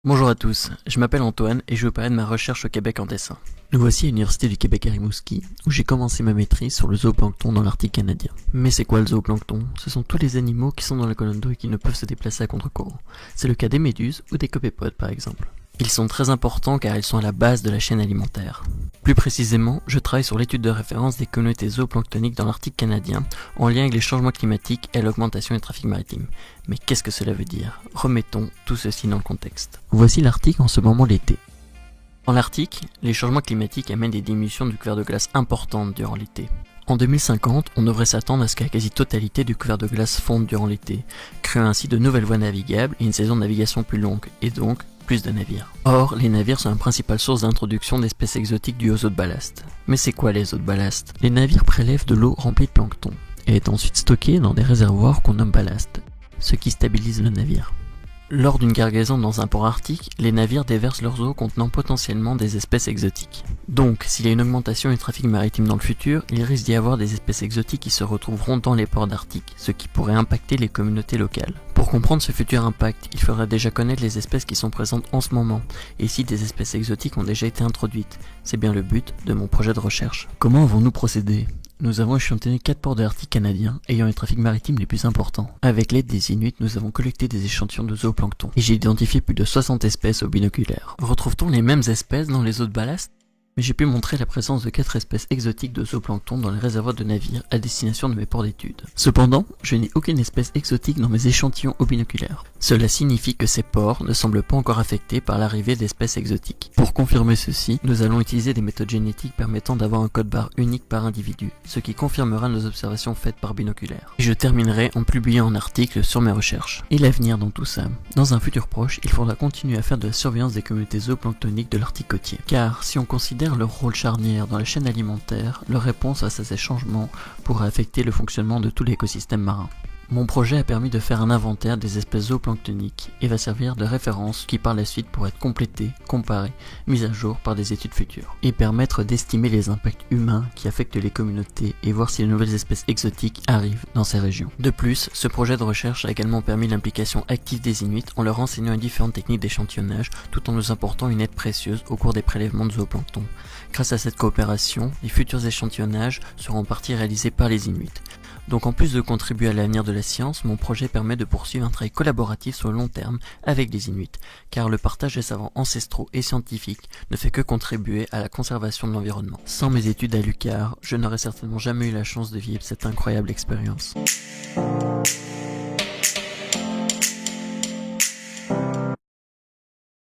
Bonjour à tous, je m'appelle Antoine et je vais vous parler de ma recherche au Québec en dessin. Nous voici à l'Université du Québec à Rimouski, où j'ai commencé ma maîtrise sur le zooplancton dans l'Arctique canadien. Mais c'est quoi le zooplancton? Ce sont tous les animaux qui sont dans la colonne d'eau et qui ne peuvent se déplacer à contre-courant. C'est le cas des méduses ou des copépodes par exemple. Ils sont très importants car ils sont à la base de la chaîne alimentaire. Plus précisément, je travaille sur l'étude de référence des communautés zooplanctoniques dans l'Arctique canadien, en lien avec les changements climatiques et l'augmentation du trafic maritime. Mais qu'est-ce que cela veut dire? Remettons tout ceci dans le contexte. Voici l'Arctique en ce moment l'été. En Arctique, les changements climatiques amènent des diminutions du couvert de glace importantes durant l'été. En 2050, on devrait s'attendre à ce que la quasi-totalité du couvert de glace fonde durant l'été, créant ainsi de nouvelles voies navigables et une saison de navigation plus longue, et donc plus de navires. Or, les navires sont la principale source d'introduction d'espèces exotiques dues aux eaux de ballast. Mais c'est quoi les eaux de ballast? Les navires prélèvent de l'eau remplie de plancton, et est ensuite stockée dans des réservoirs qu'on nomme ballast, ce qui stabilise le navire. Lors d'une cargaison dans un port arctique, les navires déversent leurs eaux contenant potentiellement des espèces exotiques. Donc, s'il y a une augmentation du trafic maritime dans le futur, il risque d'y avoir des espèces exotiques qui se retrouveront dans les ports d'Arctique, ce qui pourrait impacter les communautés locales. Pour comprendre ce futur impact, il faudrait déjà connaître les espèces qui sont présentes en ce moment, et si des espèces exotiques ont déjà été introduites. C'est bien le but de mon projet de recherche. Comment avons-nous procédé? Nous avons échantillonné 4 ports de l'Arctique canadien ayant les trafics maritimes les plus importants. Avec l'aide des Inuits, nous avons collecté des échantillons de zooplancton et j'ai identifié plus de 60 espèces au binoculaire. Retrouve-t-on les mêmes espèces dans les eaux de ballast? Mais j'ai pu montrer la présence de 4 espèces exotiques de zooplancton dans les réservoirs de navires à destination de mes ports d'études. Cependant, je n'ai aucune espèce exotique dans mes échantillons au binoculaire. Cela signifie que ces ports ne semblent pas encore affectés par l'arrivée d'espèces exotiques. Pour confirmer ceci, nous allons utiliser des méthodes génétiques permettant d'avoir un code barre unique par individu, ce qui confirmera nos observations faites par binoculaire. Et je terminerai en publiant un article sur mes recherches. Et l'avenir dans tout ça? Dans un futur proche, il faudra continuer à faire de la surveillance des communautés zooplanctoniques de l'Arctique côtier. Car si on considère leur rôle charnière dans la chaîne alimentaire, leur réponse à ces changements pourrait affecter le fonctionnement de tout l'écosystème marin. Mon projet a permis de faire un inventaire des espèces zooplanctoniques et va servir de référence qui par la suite pourrait être complété, comparé, mis à jour par des études futures et permettre d'estimer les impacts humains qui affectent les communautés et voir si de nouvelles espèces exotiques arrivent dans ces régions. De plus, ce projet de recherche a également permis l'implication active des Inuits en leur enseignant les différentes techniques d'échantillonnage tout en nous apportant une aide précieuse au cours des prélèvements de zooplancton. Grâce à cette coopération, les futurs échantillonnages seront en partie réalisés par les Inuits. Donc en plus de contribuer à l'avenir de la science, mon projet permet de poursuivre un travail collaboratif sur le long terme avec les Inuits, car le partage des savoirs ancestraux et scientifiques ne fait que contribuer à la conservation de l'environnement. Sans mes études à l'UQAR, je n'aurais certainement jamais eu la chance de vivre cette incroyable expérience.